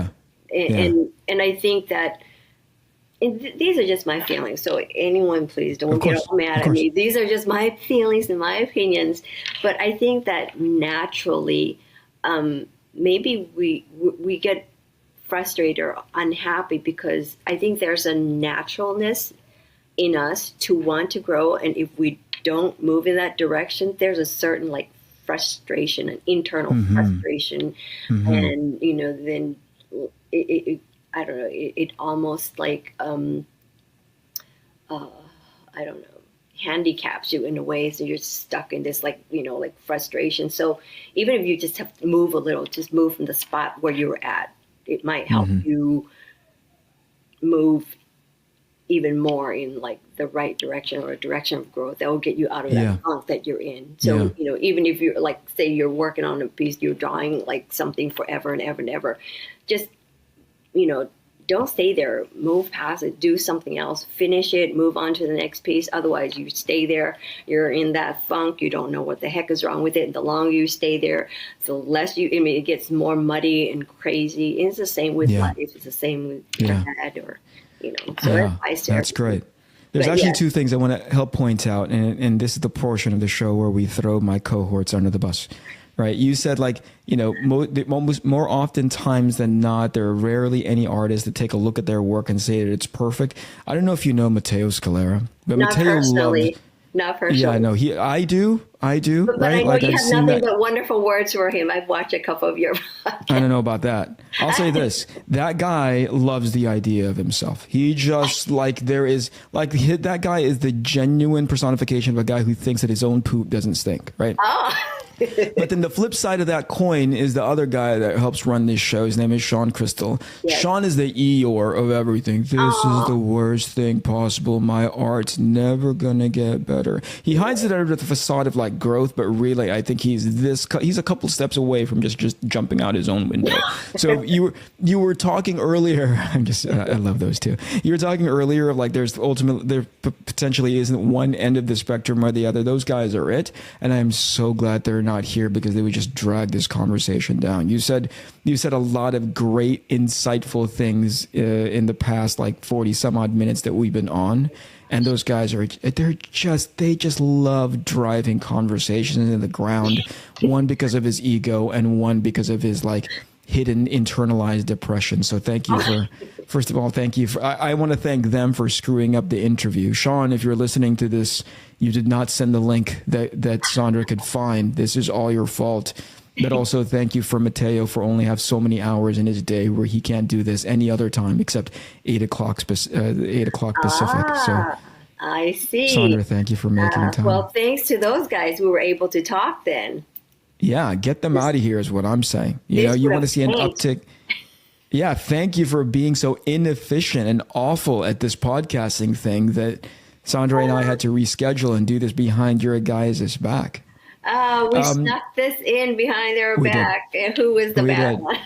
I think that these are just my feelings. So anyone, please don't get all mad at me. These are just my feelings and my opinions. But I think that naturally, maybe we get frustrated or unhappy because I think there's a naturalness in us to want to grow. And if we don't move in that direction, there's a certain like frustration, an internal frustration. And, then it I don't know, it almost like I don't know, handicaps you in a way, so you're stuck in this like frustration. So even if you just have to move a little, just move from the spot where you were at, it might help you move even more in like the right direction or a direction of growth that will get you out of that funk that you're in. So even if you're like, say you're working on a piece, you're drawing like something forever and ever and ever, just don't stay there. Move past it. Do something else. Finish it. Move on to the next piece. Otherwise, you stay there. You're in that funk. You don't know what the heck is wrong with it. And the longer you stay there, the less it gets more muddy and crazy. And it's the same with life. It's the same with your dad or, So advice to that's everybody. great. There's actually two things I want to help point out. And this is the portion of the show where we throw my cohorts under the bus. Right. You said more oftentimes than not, there are rarely any artists that take a look at their work and say that it's perfect. I don't know if you know Matteo Scalera, but Not Matteo personally. Not personally. Yeah, I know. I do. But right? I know you I've have nothing but wonderful words for him. I've watched a couple of your podcasts. I don't know about that. I'll say this. That guy loves the idea of himself. He just that guy is the genuine personification of a guy who thinks that his own poop doesn't stink, right? Oh. But then the flip side of that coin is the other guy that helps run this show. His name is SHAWN Crystal. Yes. SHAWN is the Eeyore of everything. This is the worst thing possible. My art's never going to get better. He hides it under the facade of like growth, but really I think he's a couple steps away from just jumping out his own window. So you were talking earlier. I love those two. You were talking earlier of like there potentially isn't one end of the spectrum or the other. Those guys are it. And I'm so glad they're not here because they would just drag this conversation down. You said a lot of great, insightful things in the past like 40 some odd minutes that we've been on. And those guys they just love driving conversations into the ground. One because of his ego and one because of his like hidden internalized depression. So thank you for, first of all, thank you for, I want to thank them for screwing up the interview. SHAWN, if you're listening to this, you did not send the link that Sandra could find. This is all your fault. But also thank you for Matteo for only have so many hours in his day where he can't do this any other time except 8 o'clock Pacific. So I see. Sandra, thank you for making time. Well, thanks to those guys, we were able to talk then. Yeah, get them out of here is what I'm saying. You want to see an uptick. Yeah, thank you for being so inefficient and awful at this podcasting thing that Sandra and I had to reschedule and do this behind your guys' back. We snuck this in behind their back. And who was the bad one?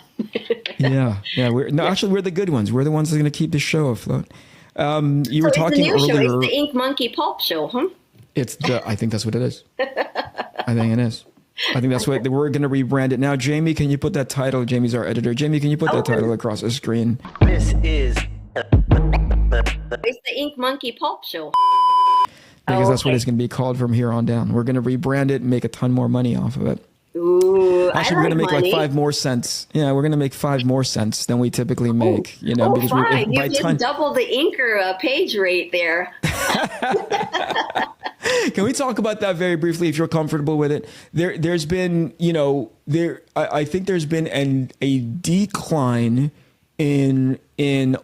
Yeah. Actually, we're the good ones. We're the ones that are going to keep the show afloat. You were talking earlier. Show. It's the Inkpulp show, huh? I think that's what it is. I think it is. I think that's what we're going to rebrand it now. Jamie, can you put that title? Jamie's our editor. Jamie, can you put that title across the screen? This is it's the Inkpulp show. Because that's what it's going to be called from here on down. We're going to rebrand it and make a ton more money off of it. Ooh, actually, we're going to make like 5 more cents. Yeah, we're going to make 5 more cents than we typically make. Because you just double the Inker page rate there. Can we talk about that very briefly, if you're comfortable with it? There's been, I think there's been a decline in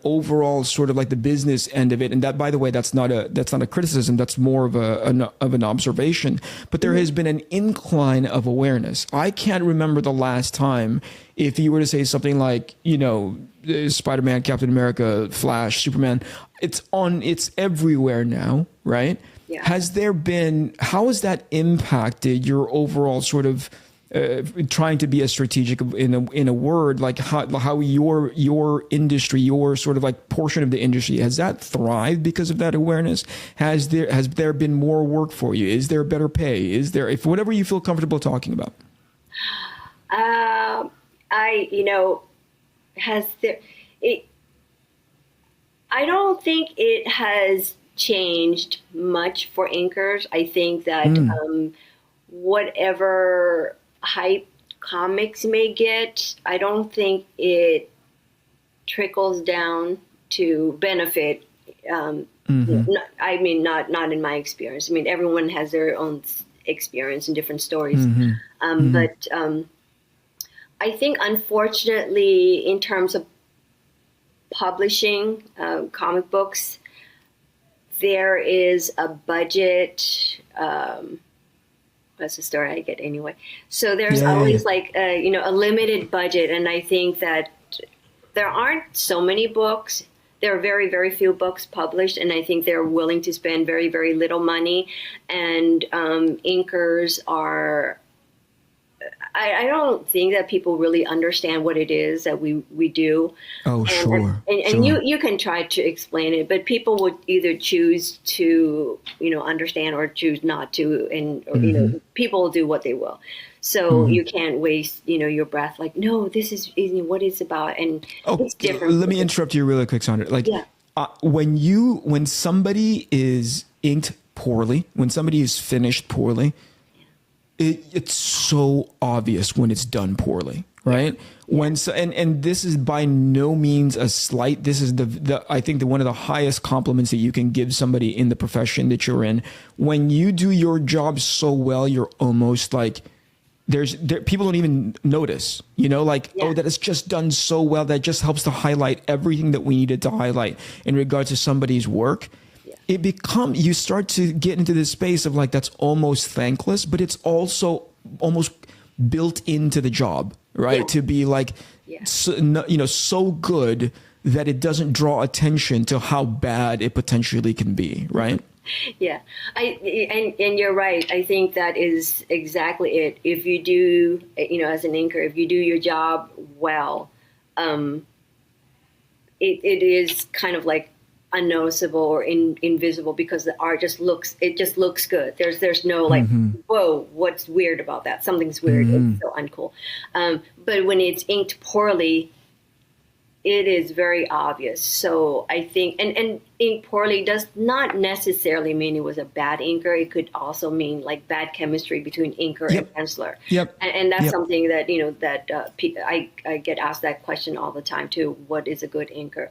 overall sort of like the business end of it, and that, by the way, that's not a criticism. That's more of an observation. But there has been an incline of awareness. I can't remember the last time, if you were to say something like, Spider-Man, Captain America, Flash, Superman, it's everywhere now, right? Yeah. How has that impacted your overall sort of trying to be a strategic in a word, like how your industry, your sort of like portion of the industry, has that thrived because of that awareness? Has there been more work for you? Is there better pay? Is there, if whatever you feel comfortable talking about? I don't think it has changed much for inkers. I think that whatever hype comics may get, I don't think it trickles down to benefit. Not in my experience. I mean, everyone has their own experience and different stories. But I think, unfortunately, in terms of publishing comic books, there is a budget. That's the story I get anyway. So there's always like a limited budget, and I think that there aren't so many books. There are very, very few books published, and I think they're willing to spend very, very little money. And inkers are. I don't think that people really understand what it is that we do. Oh, sure. And you can try to explain it, but people would either choose to, understand or choose not to. And, people will do what they will. So you can't waste, your breath. Like, no, this is what it's about. And it's different. Let me interrupt you really quick, Sandra. Like when somebody is inked poorly, when somebody is finished poorly, it's so obvious when it's done poorly, right? And this is by no means a slight. This is I think one of the highest compliments that you can give somebody in the profession that you're in. When you do your job so well, you're almost like people don't even notice, oh, that it's just done so well. That just helps to highlight everything that we needed to highlight in regards to somebody's work. You start to get into this space of like, that's almost thankless, but it's also almost built into the job, right? To be like, so good that it doesn't draw attention to how bad it potentially can be, right? Yeah, and you're right. I think that is exactly it. If you do, as an inker, if you do your job well, it is kind of like unnoticeable or invisible because the art just looks good. There's no like, whoa, what's weird about that? Something's weird. It's so uncool. But when it's inked poorly, it is very obvious. So I think, and ink poorly does not necessarily mean it was a bad inker. It could also mean like bad chemistry between inker and penciler. And that's something that, I get asked that question all the time too. What is a good inker?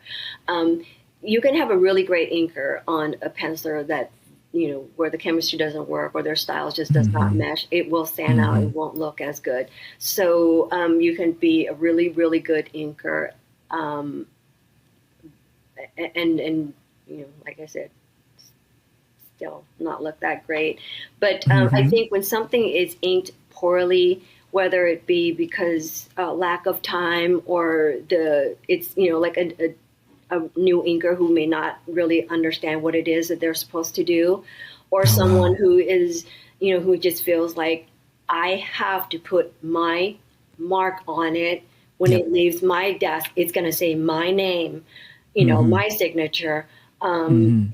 You can have a really great inker on a penciler that, where the chemistry doesn't work or their style just does not mesh. It will stand out. It won't look as good. So you can be a really, really good inker. And like I said, still not look that great. But I think when something is inked poorly, whether it be because lack of time or it's like a new inker who may not really understand what it is that they're supposed to do, or someone who is, who just feels like I have to put my mark on it. When it leaves my desk, it's going to say my name, my signature. And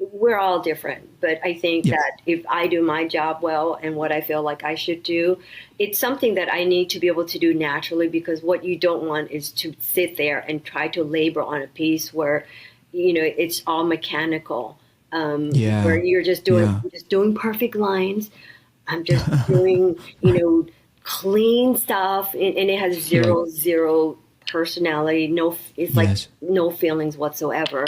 we're all different. But I think that if I do my job well and what I feel like I should do, it's something that I need to be able to do naturally, because what you don't want is to sit there and try to labor on a piece where, it's all mechanical, where you're just doing perfect lines. I'm just doing, clean stuff, and it has zero personality. It's like no feelings whatsoever.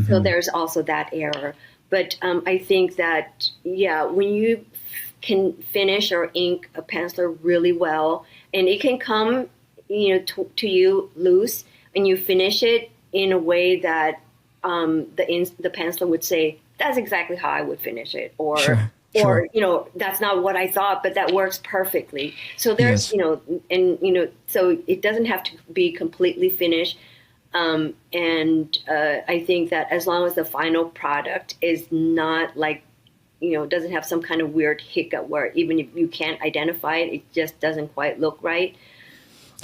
So there's also that error. But I think that, when you can finish or ink a penciler really well, and it can come, to you loose, and you finish it in a way that the penciler would say, that's exactly how I would finish it, or that's not what I thought, but that works perfectly. So there's, so it doesn't have to be completely finished. And I think that as long as the final product is not like, doesn't have some kind of weird hiccup where even if you can't identify it, it just doesn't quite look right.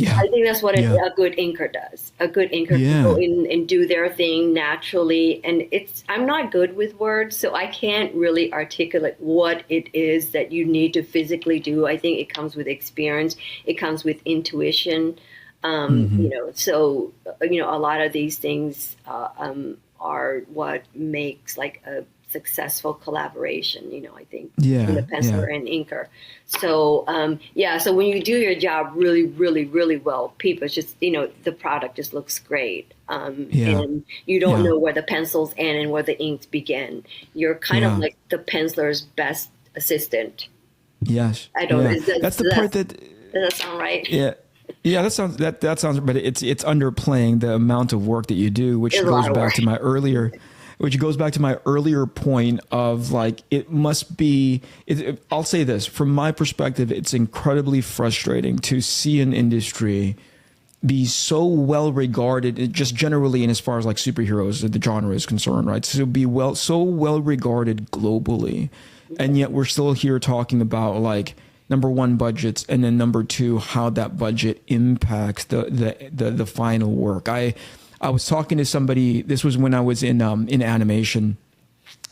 I think that's what a good inker does. A good inker can go in and do their thing naturally. And I'm not good with words, so I can't really articulate what it is that you need to physically do. I think it comes with experience. It comes with intuition. So, a lot of these things are what makes like a successful collaboration, I think, in the penciler and inker. So, so when you do your job really, really, really well, people just, the product just looks great. And you don't know where the pencils end and where the inks begin. You're kind of like the penciler's best assistant. Yes. I don't know. That's the part that... Does that sound right? Yeah. Yeah, that sounds, but it's underplaying the amount of work that you do, which goes back to my earlier which goes back to my earlier point of like, it must be, I'll say this, from my perspective, it's incredibly frustrating to see an industry be so well regarded, just generally, and as far as like superheroes, the genre is concerned, right? So be so well regarded globally. And yet we're still here talking about like, number one, budgets, and then number two, how that budget impacts the final work. I was talking to somebody, this was when I was in animation,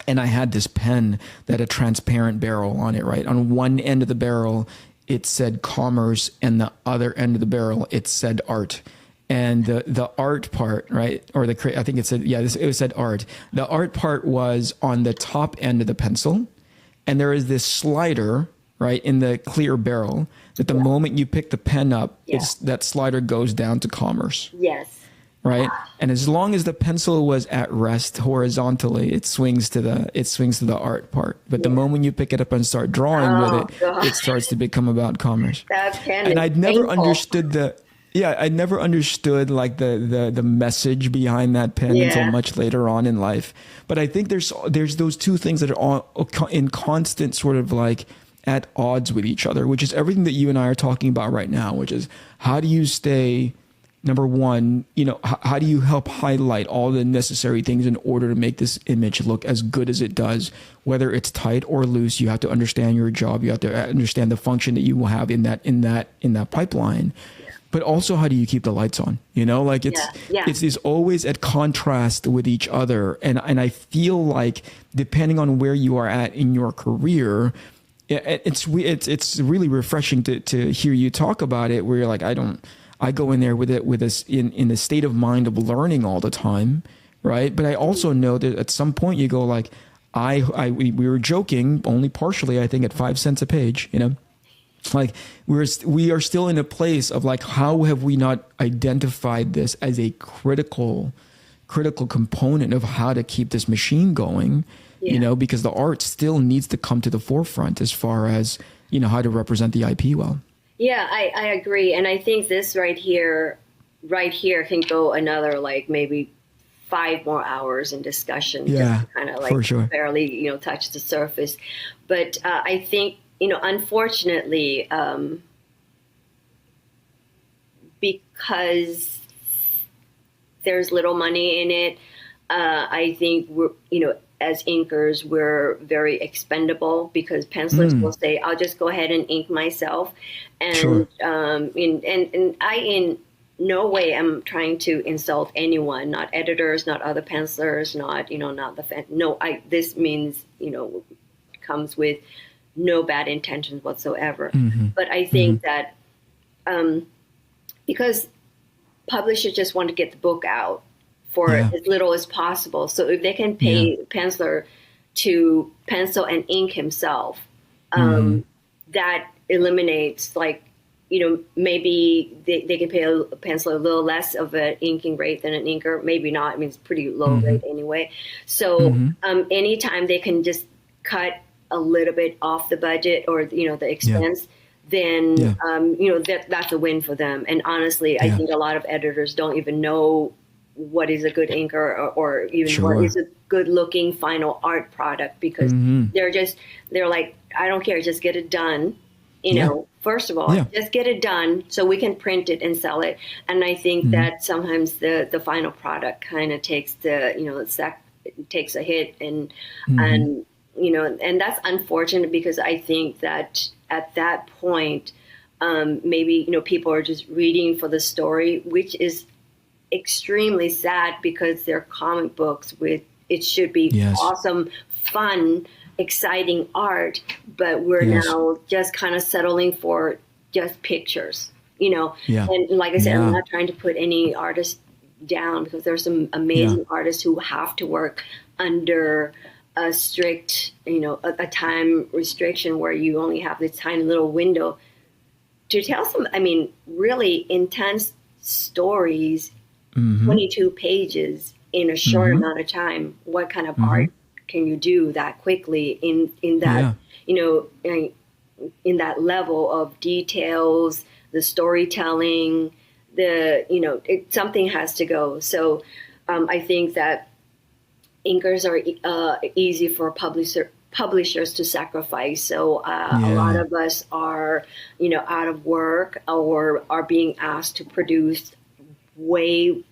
and I had this pen that had a transparent barrel on it, right? On one end of the barrel, it said commerce, and the other end of the barrel, it said art. And the art part, right? Or I think it said, it said art. The art part was on the top end of the pencil, and there is this slider, right, in the clear barrel, that the moment you pick the pen up, that slider goes down to commerce. Yes. Right. And as long as the pencil was at rest horizontally, it swings to the art part. But the moment you pick it up and start drawing with it, it starts to become about commerce. And I'd never understood I never understood like the message behind that pen until much later on in life. But I think there's those two things that are in constant sort of like at odds with each other, which is everything that you and I are talking about right now, which is how do you stay, number one, how do you help highlight all the necessary things in order to make this image look as good as it does, whether it's tight or loose. You have to understand your job. You have to understand the function that you will have in that pipeline. But also, how do you keep the lights on? Like it's always at contrast with each other. And I feel like depending on where you are at in your career, it's really refreshing to hear you talk about it, where you're like, I go in there with us in the state of mind of learning all the time, right? But I also know that at some point you go like, we were joking only partially, I think, at 5 cents a page, like we are still in a place of like, how have we not identified this as a critical component of how to keep this machine going? Because the art still needs to come to the forefront as far as, how to represent the IP well. Yeah, I agree. And I think this right here can go another, like maybe 5 more hours in discussion. Yeah, just kind of like barely, touch the surface. But I think, unfortunately, because there's little money in it, I think we're, as inkers, we're very expendable, because pencilers will say, I'll just go ahead and ink myself. And, and I in no way am trying to insult anyone, not editors, not other pencilers, not, not the this means, comes with no bad intentions whatsoever. But I think that, because publishers just want to get the book out for as little as possible. So if they can pay the penciler to pencil and ink himself, that eliminates, like, maybe they can pay a penciler a little less of an inking rate than an inker. Maybe not. I mean, it's pretty low rate anyway. So anytime they can just cut a little bit off the budget or, the expense, then, that's a win for them. And honestly, I think a lot of editors don't even know what is a good inker or even what is a good looking final art product, because they're like, I don't care, just get it done. First of all, just get it done so we can print it and sell it. And I think that sometimes the final product kind of takes takes a hit, and and that's unfortunate, because I think that at that point, maybe, people are just reading for the story, which is extremely sad, because they're comic books it should be awesome, fun, exciting art, but we're now just kind of settling for just pictures, and like I said, I'm not trying to put any artist down, because there's some amazing artists who have to work under a strict, a time restriction where you only have this tiny little window to tell some, really intense stories, 22 pages in a short amount of time. What kind of art can you do that quickly in that, in that level of details, the storytelling, something has to go. So I think that inkers are easy for publishers to sacrifice. So a lot of us are, out of work or are being asked to produce way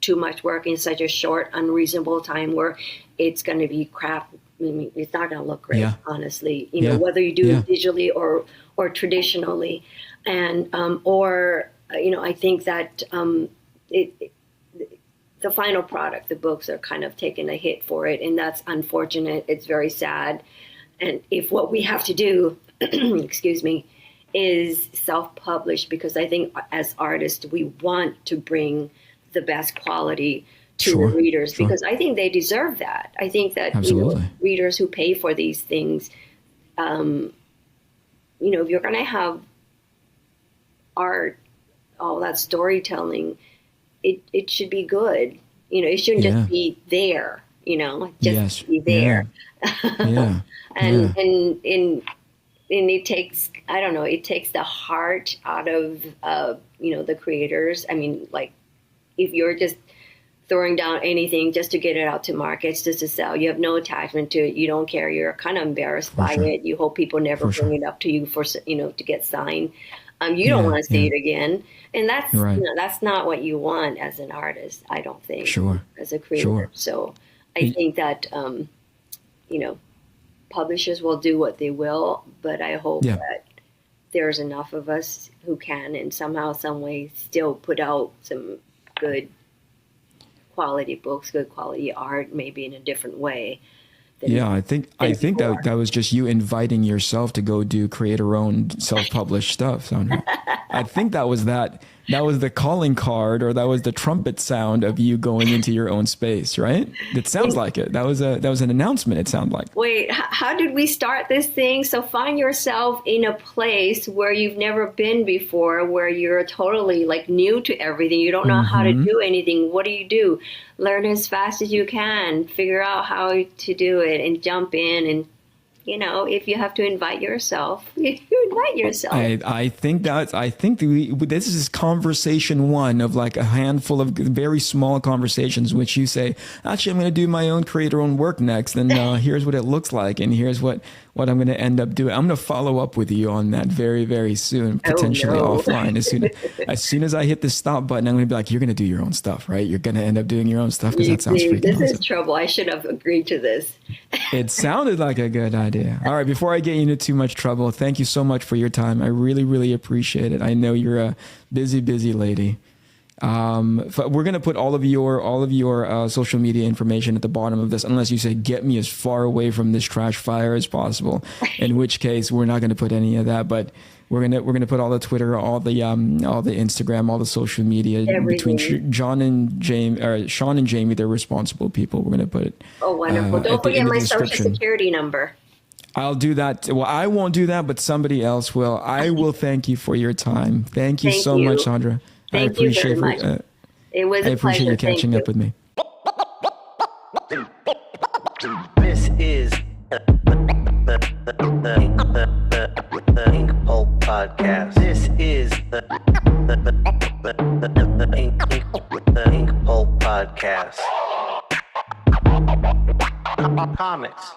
too much work in such a short, unreasonable time where it's going to be crap. I mean, it's not going to look great, honestly, whether you do it digitally or traditionally. And, I think that the final product, the books are kind of taking a hit for it. And that's unfortunate. It's very sad. And if what we have to do, excuse me, is self-publish, because I think as artists, we want to bring the best quality to the readers, because I think they deserve that. I think that readers who pay for these things, if you're going to have art, all that storytelling, it should be good. It shouldn't just be there. Just be there. And it takes, I don't know, it takes the heart out of the creators. I mean, like, if you're just throwing down anything just to get it out to markets, just to sell, you have no attachment to it, you don't care, you're kind of embarrassed by it, you hope people never bring it up to you for to get signed. You don't want to see it again, and that's that's not what you want as an artist, I don't think, as a creator. So I think that publishers will do what they will, but I hope that there's enough of us who can, and somehow, some way, still put out some good quality books, good quality art, maybe in a different way. I think that was just you inviting yourself to go do creator-owned, self-published stuff, Sandra. I think that was the calling card, or that was the trumpet sound of you going into your own space, right? It sounds like it. That was an announcement. It sounded like. Wait, how did we start this thing? So find yourself in a place where you've never been before, where you're totally like new to everything. You don't know how to do anything. What do? Learn as fast as you can. Figure out how to do it and jump in. And if you have to invite yourself, you invite yourself. I think this is conversation one of like a handful of very small conversations, which you say, actually, I'm going to do my own creator-owned work next, and here's what it looks like, and here's what I'm going to end up doing. I'm going to follow up with you on that very, very soon, potentially offline. As soon as I hit the stop button, I'm going to be like, you're going to do your own stuff, right? You're going to end up doing your own stuff, because that sounds freaking awesome. This is trouble. I should have agreed to this. It sounded like a good idea. All right, before I get you into too much trouble, thank you so much for your time. I really, really appreciate it. I know you're a busy, busy lady. We're going to put all of your social media information at the bottom of this, unless you say, get me as far away from this trash fire as possible, in which case we're not going to put any of that. But we're going to put all the Twitter, all the Instagram, all the social media. Everything. Between Sean and Jamie, they're responsible people. We're going to put it. Oh, wonderful. Don't forget my social security number. I'll do that. Well, I won't do that, but somebody else will. I will thank you for your time. Thank you so much, Sandra. I appreciate it was a pleasure. You catching up with me. This is the Inkpulp podcast. This is the Inkpulp podcast. Comics,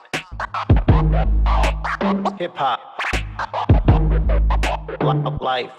hip hop, life.